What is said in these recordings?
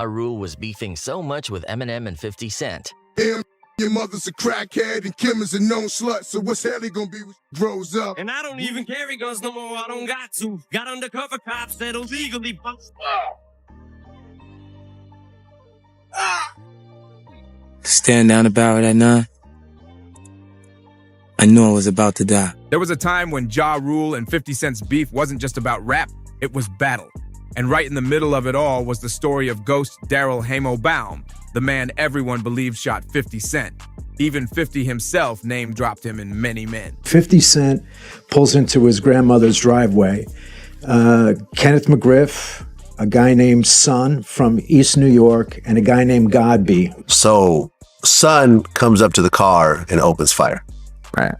Ja Rule was beefing so much with Eminem and 50 Cent. Damn, your mother's a crackhead and Kim is a known slut, so what's Haley gonna be when she grows up? And I don't even carry guns no more, I don't got to. Got undercover cops that illegally bust. Stand down the barrel at 9. I knew I was about to die. There was a time when Ja Rule and 50 Cent's beef wasn't just about rap, it was battle. And right in the middle of it all was the story of Ghost Daryl Hamo Baum, the man everyone believed shot 50 Cent. Even 50 himself name-dropped him in many men. 50 Cent pulls into his grandmother's driveway. Kenneth McGriff, a guy named Son from East New York, and a guy named Godby. So Son comes up to the car and opens fire. Right.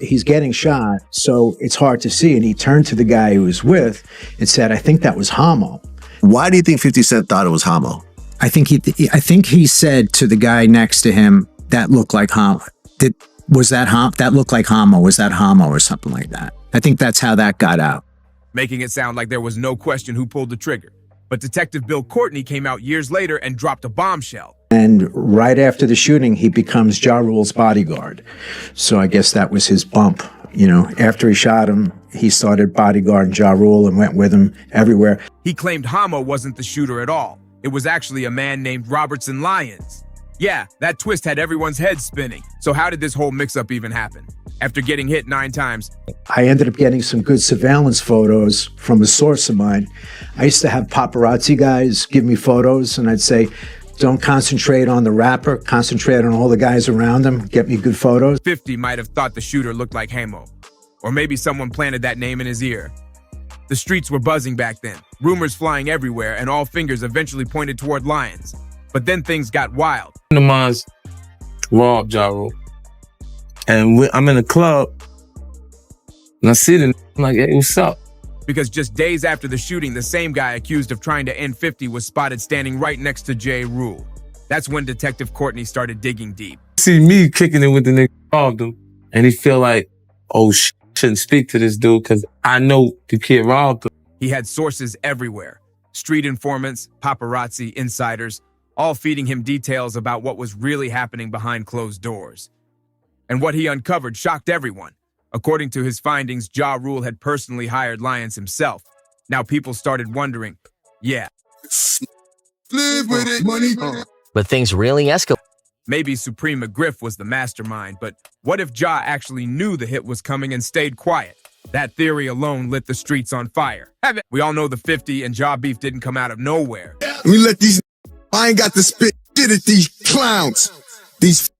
He's getting shot, so it's hard to see. And he turned to the guy he was with and said, I think that was Hamo. Why do you think 50 Cent thought it was Hamo? I think he said to the guy next to him, that looked like Hamo. That looked like Hamo. Was that Hamo or something like that? I think that's how that got out. Making it sound like there was no question who pulled the trigger. But Detective Bill Courtney came out years later and dropped a bombshell. And right after the shooting, he becomes Ja Rule's bodyguard. So I guess that was his bump. You know, after he shot him, he started bodyguarding Ja Rule and went with him everywhere. He claimed Hamo wasn't the shooter at all. It was actually a man named Robertson Lyons. Yeah, that twist had everyone's head spinning. So how did this whole mix-up even happen? After getting hit 9 times, I ended up getting some good surveillance photos from a source of mine. I used to have paparazzi guys give me photos, and I'd say, don't concentrate on the rapper, concentrate on all the guys around him, get me good photos. 50 might have thought the shooter looked like Hamo. Or maybe someone planted that name in his ear. The streets were buzzing back then, rumors flying everywhere, and all fingers eventually pointed toward Lyons. But then things got wild. The Mons robbed Ja Rule. And I'm in a club, and I see them, I'm like, hey, what's up? Because just days after the shooting, the same guy accused of trying to end 50 was spotted standing right next to Ja Rule. That's when Detective Courtney started digging deep. See me kicking it with the nigga who robbed him, and he feel like, oh, shouldn't speak to this dude because I know the kid robbed him. He had sources everywhere. Street informants, paparazzi, insiders, all feeding him details about what was really happening behind closed doors. And what he uncovered shocked everyone. According to his findings, Ja Rule had personally hired Lyons himself. Now people started wondering, Live with it, money. But things really escalated. Maybe Supreme McGriff was the mastermind, but what if Ja actually knew the hit was coming and stayed quiet? That theory alone lit the streets on fire. We all know the 50 and Ja beef didn't come out of nowhere. We let these, I ain't got to spit shit at these clowns, these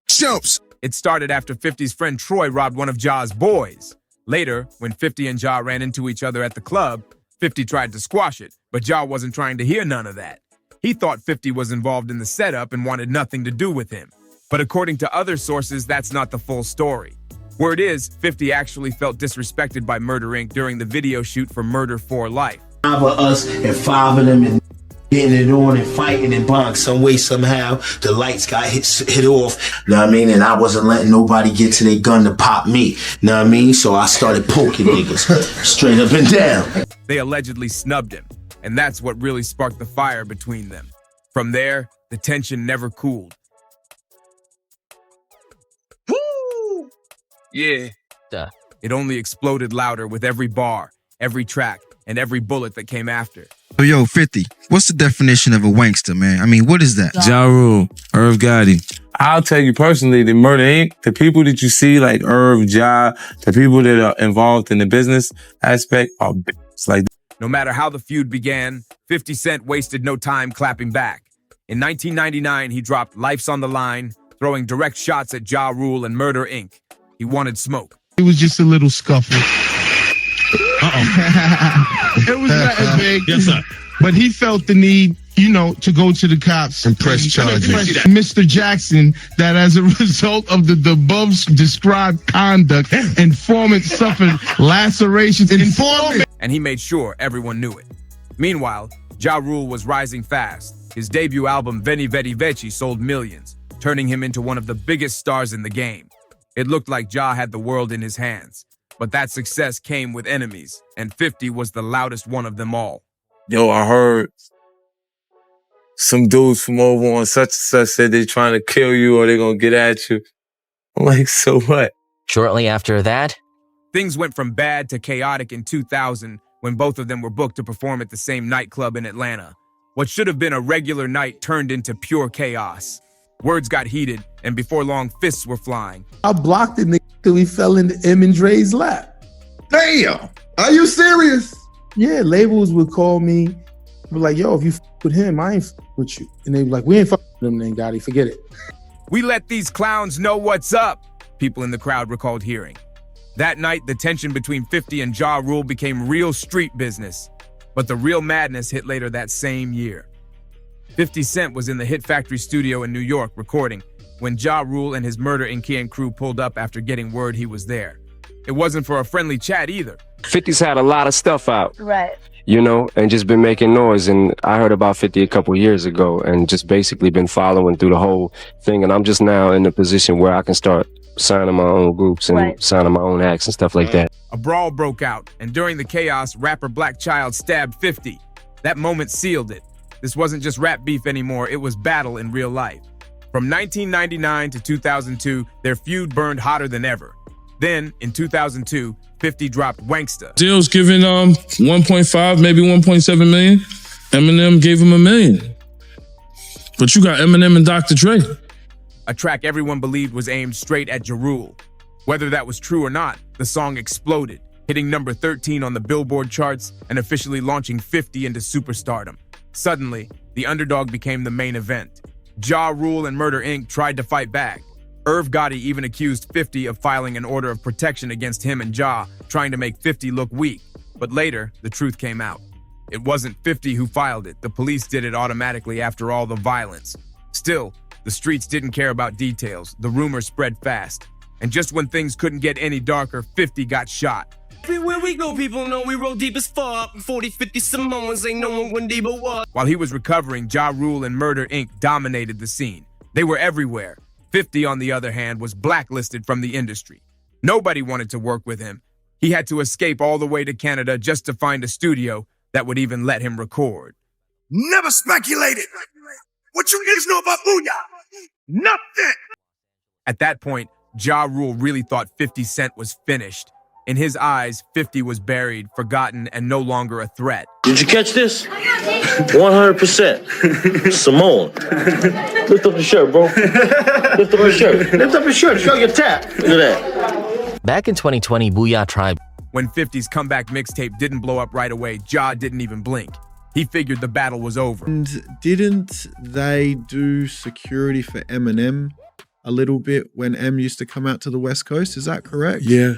chumps. It started after 50's friend Troy robbed one of Ja's boys. Later, when 50 and Ja ran into each other at the club, 50 tried to squash it, but Ja wasn't trying to hear none of that. He thought 50 was involved in the setup and wanted nothing to do with him. But according to other sources, that's not the full story. Word is, 50 actually felt disrespected by Murder Inc. during the video shoot for Murder for Life. 5 of us and 5 of them and getting it on and fighting and bond. Some way, somehow, the lights got hit off. Know what I mean? And I wasn't letting nobody get to their gun to pop me. Know what I mean? So I started poking niggas straight up and down. They allegedly snubbed him, and that's what really sparked the fire between them. From there, the tension never cooled. Woo! Yeah. It only exploded louder with every bar, every track, and every bullet that came after. Yo, 50, what's the definition of a wankster, man? I mean, what is that? Ja Rule, Irv Gotti. I'll tell you personally, the Murder Inc., the people that you see like Irv, Ja, the people that are involved in the business aspect are bitches like that. No matter how the feud began, 50 Cent wasted no time clapping back. In 1999, he dropped Life's on the Line, throwing direct shots at Ja Rule and Murder Inc. He wanted smoke. It was just a little scuffle. It was nothing big. Yes, sir. But he felt the need, you know, to go to the cops and press charges. Mr. Jackson, that as a result of the above described conduct, informant suffered lacerations. Informant. And he made sure everyone knew it. Meanwhile, Ja Rule was rising fast. His debut album, Veni Vedi Veci, sold millions, turning him into one of the biggest stars in the game. It looked like Ja had the world in his hands. But that success came with enemies, and 50 was the loudest one of them all. Yo, I heard some dudes from over on such and such said they're trying to kill you or they're gonna get at you. I'm like, so what? Shortly after that, Things went from bad to chaotic in 2000 when both of them were booked to perform at the same nightclub in Atlanta. What should have been a regular night turned into pure chaos. Words got heated, and before long, fists were flying. I blocked the nigga till he fell into M and Dre's lap. Damn. Are you serious? Yeah, labels would call me, be like, yo, if you with him, I ain't with you. And they be like, we ain't with him then, Gotti, forget it. We let these clowns know what's up, people in the crowd recalled hearing. That night, the tension between 50 and Ja Rule became real street business. But the real madness hit later that same year. 50 Cent was in the Hit Factory studio in New York recording when Ja Rule and his Murder Inc. crew pulled up after getting word he was there. It wasn't for a friendly chat either. 50's had a lot of stuff out. Right. You know, and just been making noise. And I heard about 50 a couple years ago and just basically been following through the whole thing. And I'm just now in the position where I can start signing my own groups and signing my own acts and stuff like that. A brawl broke out, and during the chaos, rapper Black Child stabbed 50. That moment sealed it. This wasn't just rap beef anymore, it was battle in real life. From 1999 to 2002, their feud burned hotter than ever. Then, in 2002, 50 dropped Wanksta. Deal's giving 1.5, maybe 1.7 million. Eminem gave him $1 million. But you got Eminem and Dr. Dre. A track everyone believed was aimed straight at Ja Rule. Whether that was true or not, the song exploded, hitting number 13 on the Billboard charts and officially launching 50 into superstardom. Suddenly, the underdog became the main event. Ja Rule and Murder Inc. tried to fight back. Irv Gotti even accused 50 of filing an order of protection against him and Ja, trying to make 50 look weak. But later, the truth came out. It wasn't 50 who filed it. The police did it automatically after all the violence. Still, the streets didn't care about details. The rumors spread fast. And just when things couldn't get any darker, 50 got shot. Everywhere we go, people know we roll deep as fuck. 40, 50 Samoans, ain't no one when Debo was. While he was recovering, Ja Rule and Murder Inc. dominated the scene. They were everywhere. 50, on the other hand, was blacklisted from the industry. Nobody wanted to work with him. He had to escape all the way to Canada just to find a studio that would even let him record. Never speculated. What you niggas know about Booyah? Nothing. At that point, Ja Rule really thought 50 Cent was finished. In his eyes, 50 was buried, forgotten, and no longer a threat. Did you catch this? 100%. Simone. Lift up your shirt, bro. Lift up your shirt. Lift up your shirt. Show your tap. Look at that. Back in 2020, Booyah Tribe. When 50's comeback mixtape didn't blow up right away, Ja didn't even blink. He figured the battle was over. And didn't they do security for Eminem a little bit when M used to come out to the West Coast? Is that correct? Yeah.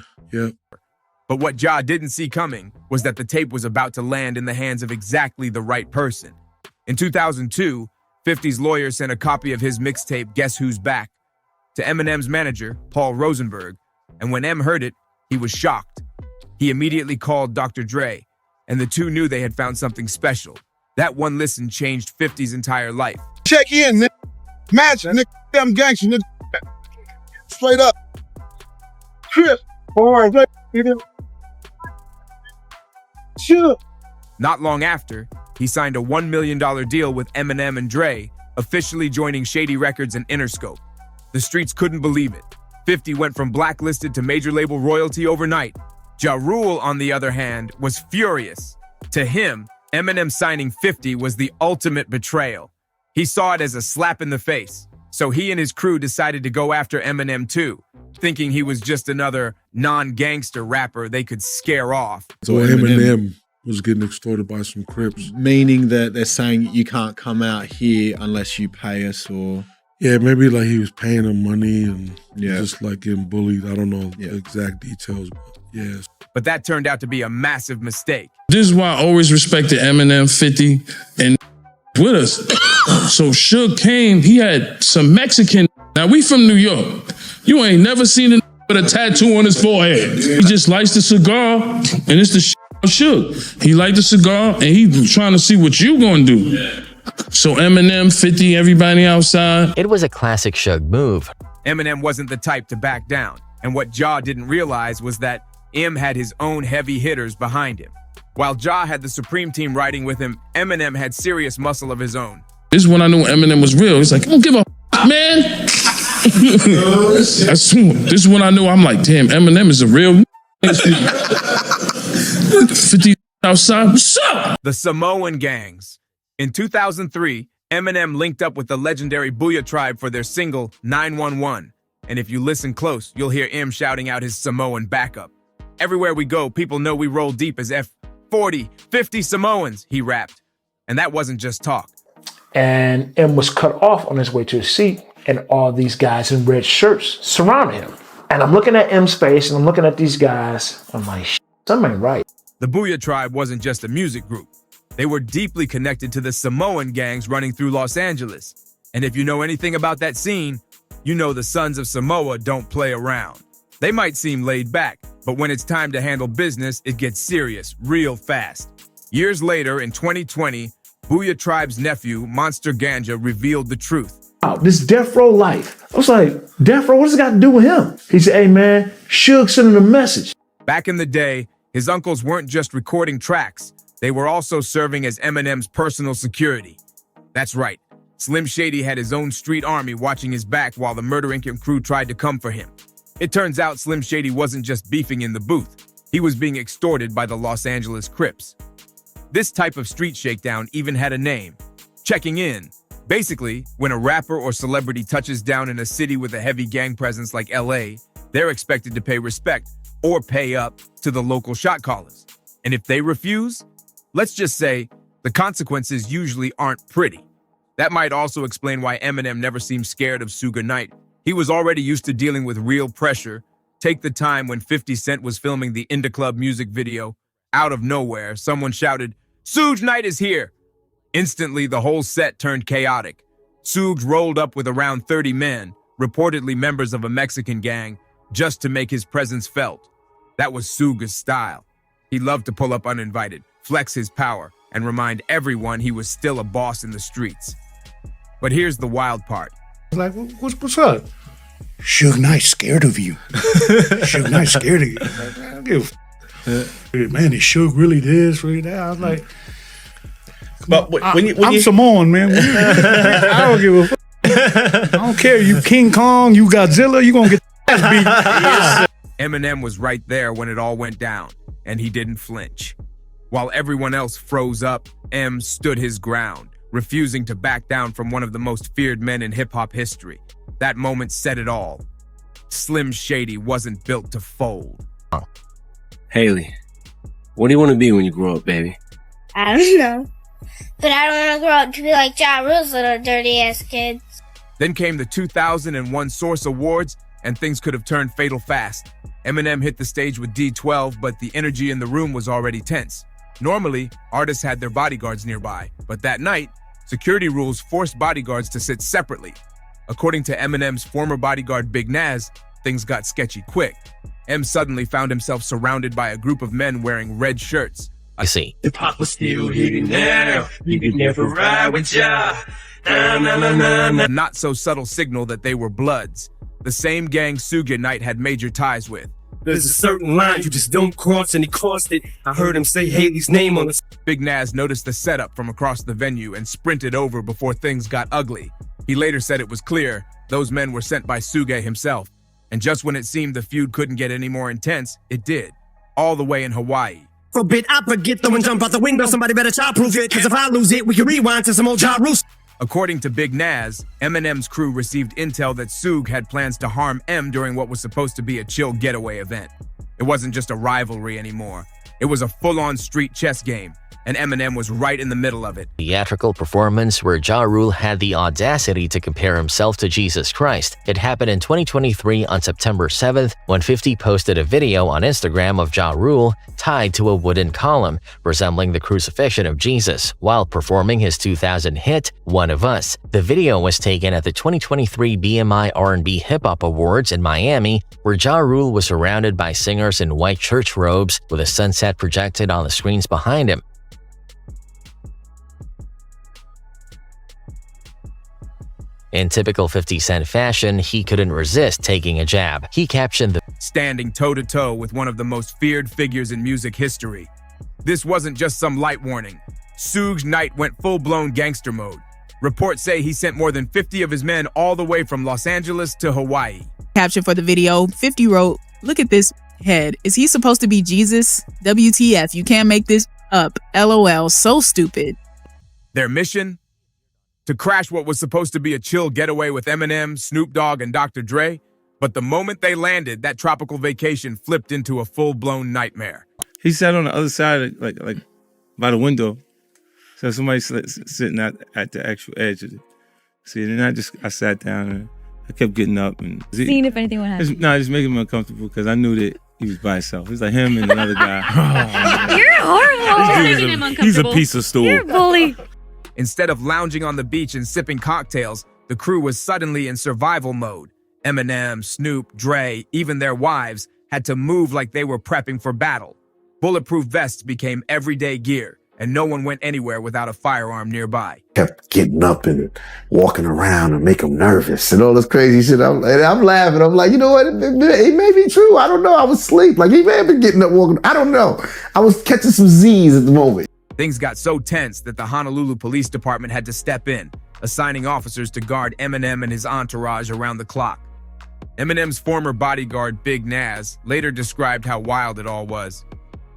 But what Ja didn't see coming was that the tape was about to land in the hands of exactly the right person. In 2002, 50's lawyer sent a copy of his mixtape, Guess Who's Back, to Eminem's manager, Paul Rosenberg, and when M heard it, he was shocked. He immediately called Dr. Dre, and the two knew they had found something special. That one listen changed 50's entire life. Check in, nigga. Imagine, nigga. I'm gangster, nigga. Straight up. Chris. All right, sure. Not long after, he signed a $1 million deal with Eminem and Dre, officially joining Shady Records and Interscope. The streets couldn't believe it. 50 went from blacklisted to major label royalty overnight. Ja Rule, on the other hand, was furious. To him, Eminem signing 50 was the ultimate betrayal. He saw it as a slap in the face. So he and his crew decided to go after Eminem too, thinking he was just another non-gangster rapper they could scare off. So Eminem was getting extorted by some Crips. Meaning that they're saying you can't come out here unless you pay us, or... Yeah, maybe like he was paying them money and just like getting bullied. I don't know the exact details, but yes. But that turned out to be a massive mistake. This is why I always respected Eminem, 50, and with us. So Suge came, he had some Mexican. Now we from New York. You ain't never seen a with a tattoo on his forehead. He just lights the cigar, and it's the Suge. He light the cigar, and he trying to see what you gonna do. So Eminem, 50, everybody outside. It was a classic Suge move. Eminem wasn't the type to back down, and what Ja didn't realize was that M had his own heavy hitters behind him. While Ja had the Supreme Team riding with him, Eminem had serious muscle of his own. This is when I knew Eminem was real. He's like, I don't give a man. This is when I knew, I'm like, damn, Eminem is a real 50 outside, what's up? The Samoan gangs. In 2003, Eminem linked up with the legendary Booyah Tribe for their single 911. And if you listen close, you'll hear M shouting out his Samoan backup. Everywhere we go, people know we roll deep as F40, 50 Samoans, he rapped. And that wasn't just talk. And M was cut off on his way to his seat, and all these guys in red shirts surrounded him. And I'm looking at M's face, and I'm looking at these guys. I'm like, something ain't right. The Booyah Tribe wasn't just a music group. They were deeply connected to the Samoan gangs running through Los Angeles. And if you know anything about that scene, you know the Sons of Samoa don't play around. They might seem laid back, but when it's time to handle business, it gets serious real fast. Years later, in 2020, Booyah Tribe's nephew, Monster Ganja, revealed the truth. Oh, this Death Row life. I was like, Death Row, what does it got to do with him? He said, hey man, Suge sent him a message. Back in the day, his uncles weren't just recording tracks. They were also serving as Eminem's personal security. That's right. Slim Shady had his own street army watching his back while the Murder Inc. crew tried to come for him. It turns out Slim Shady wasn't just beefing in the booth. He was being extorted by the Los Angeles Crips. This type of street shakedown even had a name, checking in. Basically, when a rapper or celebrity touches down in a city with a heavy gang presence like LA, they're expected to pay respect or pay up to the local shot callers. And if they refuse, let's just say the consequences usually aren't pretty. That might also explain why Eminem never seemed scared of Suge Knight. He was already used to dealing with real pressure. Take the time when 50 Cent was filming the Indie Club music video. Out of nowhere, someone shouted, "Suge Knight is here!" Instantly, the whole set turned chaotic. Suge rolled up with around 30 men, reportedly members of a Mexican gang, just to make his presence felt. That was Suge's style. He loved to pull up uninvited, flex his power, and remind everyone he was still a boss in the streets. But here's the wild part. Like, what's up? Suge Knight scared of you. Suge Knight scared of you. Like, I don't give a man, is Suge really this, really that? I was like, but I'm Samoan, man. I don't give a fuck. I don't care. You King Kong, you Godzilla, you gonna get ass beat. Eminem was right there when it all went down, and he didn't flinch. While everyone else froze up, M stood his ground, refusing to back down from one of the most feared men in hip-hop history. That moment said it all. Slim Shady wasn't built to fold. Haley, what do you want to be when you grow up, baby? I don't know. But I don't want to grow up to be like Ja Rule's little dirty-ass kids. Then came the 2001 Source Awards, and things could have turned fatal fast. Eminem hit the stage with D12, but the energy in the room was already tense. Normally, artists had their bodyguards nearby, but that night, security rules forced bodyguards to sit separately. According to Eminem's former bodyguard Big Naz, things got sketchy quick. M suddenly found himself surrounded by a group of men wearing red shirts. I see. The pop was still hitting now. You could never ride with ya. Nah, nah, nah, nah, nah. A not so subtle signal that they were Bloods, the same gang Suge Knight had major ties with. There's a certain line you just don't cross, and he crossed it. I heard him say Haley's name on the... Big Naz noticed the setup from across the venue and sprinted over before things got ugly. He later said it was clear those men were sent by Suge himself. And just when it seemed the feud couldn't get any more intense, it did. All the way in Hawaii. For a bit, I forget throwing jump out the window. Somebody better childproof it, cause if I lose it, we can rewind to some old Ja Rule. According to Big Naz, Eminem's crew received intel that Suge had plans to harm M during what was supposed to be a chill getaway event. It wasn't just a rivalry anymore. It was a full-on street chess game, and Eminem was right in the middle of it. Theatrical performance where Ja Rule had the audacity to compare himself to Jesus Christ. It happened in 2023 on September 7th when 50 posted a video on Instagram of Ja Rule tied to a wooden column resembling the crucifixion of Jesus while performing his 2000 hit, One of Us. The video was taken at the 2023 BMI R&B Hip Hop Awards in Miami, where Ja Rule was surrounded by singers in white church robes with a sunset projected on the screens behind him. In typical 50 Cent fashion, he couldn't resist taking a jab. He captioned the standing toe-to-toe with one of the most feared figures in music history. This wasn't just some light warning. Suge Knight went full-blown gangster mode. Reports say he sent more than 50 of his men all the way from Los Angeles to Hawaii. Caption for the video, 50 wrote, "Look at this head. Is he supposed to be Jesus? WTF, you can't make this up. LOL, so stupid." Their mission? To crash what was supposed to be a chill getaway with Eminem, Snoop Dogg, and Dr. Dre. But the moment they landed, that tropical vacation flipped into a full-blown nightmare. He sat on the other side, like by the window. So somebody sitting at the actual edge of it. See, and then I sat down and I kept getting up and seeing if anything would happen. Just making him uncomfortable because I knew that he was by himself. It was like him and another guy. You're horrible. You're making him uncomfortable. He's a piece of stool. You're a bully. Instead of lounging on the beach and sipping cocktails, the crew was suddenly in survival mode. Eminem, Snoop, Dre, even their wives had to move like they were prepping for battle. Bulletproof vests became everyday gear, and no one went anywhere without a firearm nearby. Kept getting up and walking around and make them nervous and all this crazy shit. I'm laughing. I'm like, you know what? It may be true. I don't know. I was asleep. Like, he may have been getting up, walking. I don't know. I was catching some Z's at the moment. Things got so tense that the Honolulu Police Department had to step in, assigning officers to guard Eminem and his entourage around the clock. Eminem's former bodyguard, Big Naz, later described how wild it all was.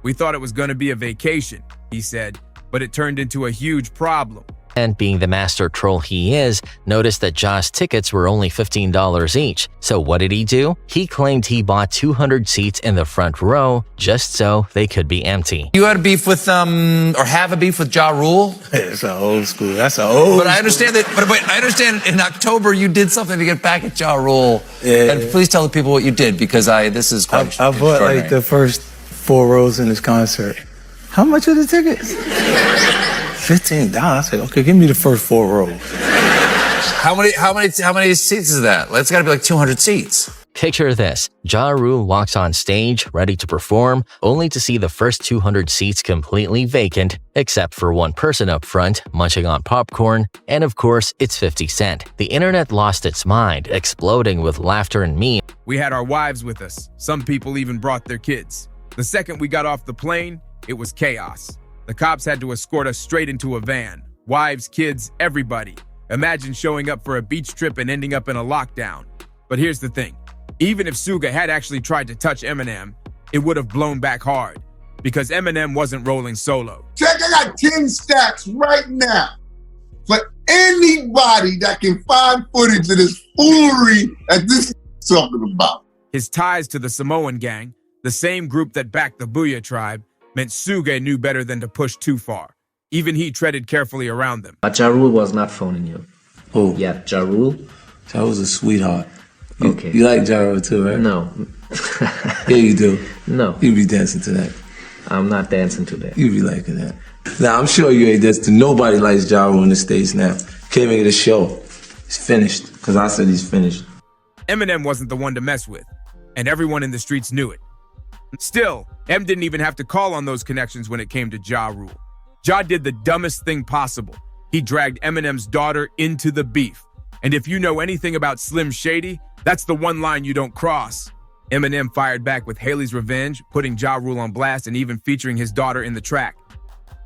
"We thought it was going to be a vacation," he said, "but it turned into a huge problem." And being the master troll he is, noticed that Ja's tickets were only $15 each. So what did he do? He claimed he bought 200 seats in the front row just so they could be empty. You had a beef with, or have a beef with Ja Rule? It's an old school. That's an old But I understand that, but I understand in October you did something to get back at Ja Rule. Yeah. And please tell the people what you did, because this is quite I bought like the first 4 rows in this concert. How much are the tickets? $15. I said, okay, give me the first 4 rows. How many seats is that? It's got to be like 200 seats. Picture this, Ja Rule walks on stage, ready to perform, only to see the first 200 seats completely vacant, except for one person up front, munching on popcorn, and of course, it's 50 Cent. The internet lost its mind, exploding with laughter and memes. We had our wives with us. Some people even brought their kids. The second we got off the plane, it was chaos. The cops had to escort us straight into a van. Wives, kids, everybody. Imagine showing up for a beach trip and ending up in a lockdown. But here's the thing. Even if Suge had actually tried to touch Eminem, it would have blown back hard. Because Eminem wasn't rolling solo. Check, I got 10 stacks right now for anybody that can find footage of this foolery that this is talking about. His ties to the Samoan gang, the same group that backed the Booyah tribe, meant Suge knew better than to push too far. Even he treaded carefully around them. But Ja Rule was not phoning you. Who? Yeah, Ja Rule. Ja was a sweetheart. Okay. You like Ja Rule too, right? No. Yeah, you do. No. You be dancing to that. I'm not dancing to that. You be liking that. Now, I'm sure you ain't dancing to nobody likes Ja Rule in the States now. Can't make it a show. He's finished, because I said he's finished. Eminem wasn't the one to mess with, and everyone in the streets knew it. Still, M didn't even have to call on those connections when it came to Ja Rule. Ja did the dumbest thing possible. He dragged Eminem's daughter into the beef. And if you know anything about Slim Shady, that's the one line you don't cross. Eminem fired back with Haley's Revenge, putting Ja Rule on blast and even featuring his daughter in the track.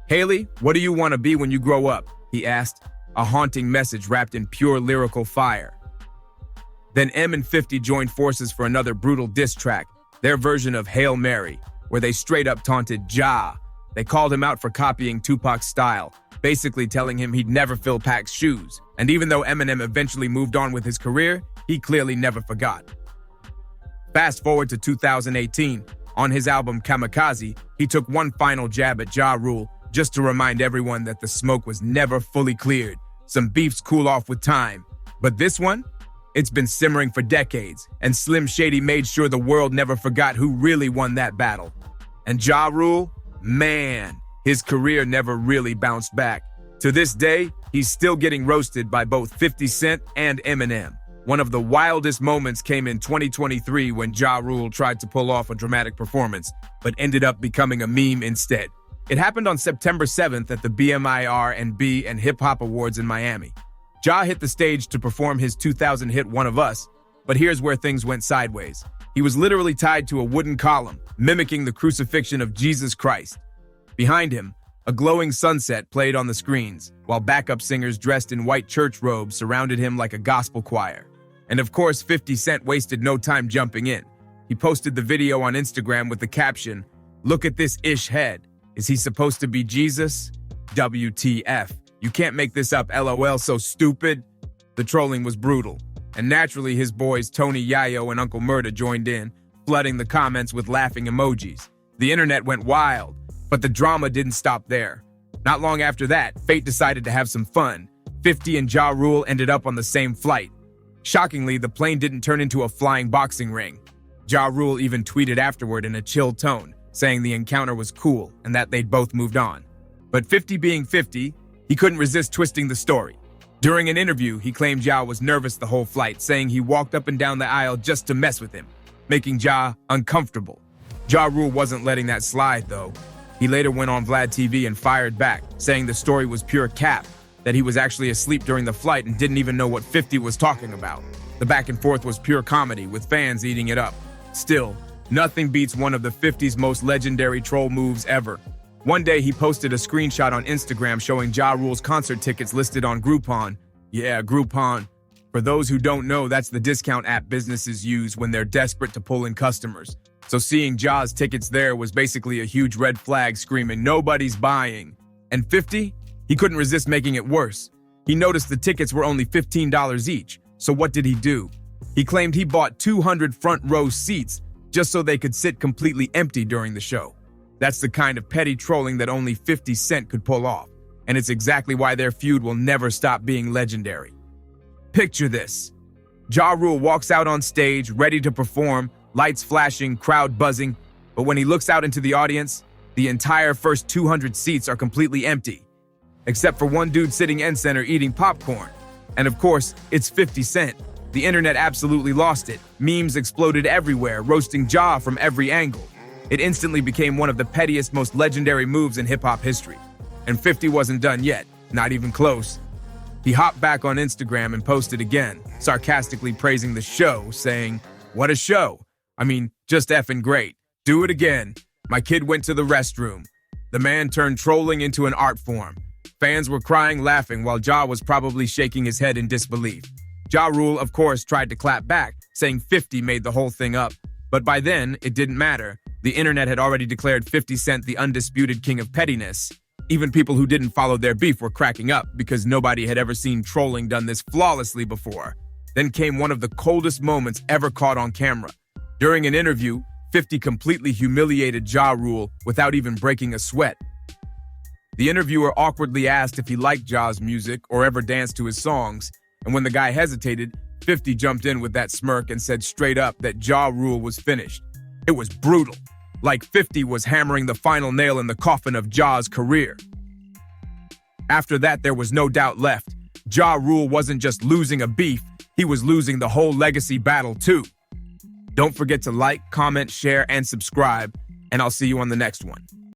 "Haley, what do you want to be when you grow up?" he asked, a haunting message wrapped in pure lyrical fire. Then M and 50 joined forces for another brutal diss track, their version of Hail Mary, where they straight up taunted Ja. They called him out for copying Tupac's style, basically telling him he'd never fill Pac's shoes. And even though Eminem eventually moved on with his career, he clearly never forgot. Fast forward to 2018, on his album Kamikaze, he took one final jab at Ja Rule just to remind everyone that the smoke was never fully cleared. Some beefs cool off with time. But this one? It's been simmering for decades, and Slim Shady made sure the world never forgot who really won that battle. And Ja Rule? Man, his career never really bounced back. To this day, he's still getting roasted by both 50 Cent and Eminem. One of the wildest moments came in 2023 when Ja Rule tried to pull off a dramatic performance, but ended up becoming a meme instead. It happened on September 7th at the BMI-R&B and Hip Hop Awards in Miami. Ja hit the stage to perform his 2000 hit One of Us, but here's where things went sideways. He was literally tied to a wooden column, mimicking the crucifixion of Jesus Christ. Behind him, A glowing sunset played on the screens, while backup singers dressed in white church robes surrounded him like a gospel choir. And of course, 50 Cent wasted no time jumping in. He posted the video on Instagram with the caption, "Look at this ish head. Is he supposed to be Jesus? WTF. You can't make this up, LOL, so stupid." The trolling was brutal, and naturally his boys Tony Yayo and Uncle Murda joined in, flooding the comments with laughing emojis. The internet went wild, but the drama didn't stop there. Not long after that, fate decided to have some fun. 50 and Ja Rule ended up on the same flight. Shockingly, the plane didn't turn into a flying boxing ring. Ja Rule even tweeted afterward in a chill tone, saying the encounter was cool and that they'd both moved on. But 50 being 50, he couldn't resist twisting the story. During an interview, he claimed Ja was nervous the whole flight, saying he walked up and down the aisle just to mess with him, making Ja uncomfortable. Ja Rule wasn't letting that slide, though. He later went on Vlad TV and fired back, saying the story was pure cap, that he was actually asleep during the flight and didn't even know what 50 was talking about. The back and forth was pure comedy, with fans eating it up. Still, nothing beats one of the 50's most legendary troll moves ever. One day, he posted a screenshot on Instagram showing Ja Rule's concert tickets listed on Groupon. Yeah, Groupon. For those who don't know, that's the discount app businesses use when they're desperate to pull in customers. So seeing Ja's tickets there was basically a huge red flag screaming, "Nobody's buying." And 50? He couldn't resist making it worse. He noticed the tickets were only $15 each. So what did he do? He claimed he bought 200 front row seats just so they could sit completely empty during the show. That's the kind of petty trolling that only 50 Cent could pull off. And it's exactly why their feud will never stop being legendary. Picture this. Ja Rule walks out on stage, ready to perform, lights flashing, crowd buzzing, but when he looks out into the audience, the entire first 200 seats are completely empty, except for one dude sitting end center eating popcorn. And of course, it's 50 Cent. The internet absolutely lost it. Memes exploded everywhere, roasting Ja from every angle. It instantly became one of the pettiest, most legendary moves in hip-hop history. And 50 wasn't done yet, not even close. He hopped back on Instagram and posted again, sarcastically praising the show, saying, "What a show. I mean, just effing great. Do it again. My kid went to the restroom." The man turned trolling into an art form. Fans were crying, laughing, while Ja was probably shaking his head in disbelief. Ja Rule, of course, tried to clap back, saying 50 made the whole thing up. But by then, it didn't matter. The internet had already declared 50 Cent the undisputed king of pettiness. Even people who didn't follow their beef were cracking up because nobody had ever seen trolling done this flawlessly before. Then came one of the coldest moments ever caught on camera. During an interview, 50 completely humiliated Ja Rule without even breaking a sweat. The interviewer awkwardly asked if he liked Ja's music or ever danced to his songs, and when the guy hesitated, 50 jumped in with that smirk and said straight up that Ja Rule was finished. It was brutal, like 50 was hammering the final nail in the coffin of Ja's career. After that, there was no doubt left. Ja Rule wasn't just losing a beef, he was losing the whole legacy battle too. Don't forget to like, comment, share, and subscribe, and I'll see you on the next one.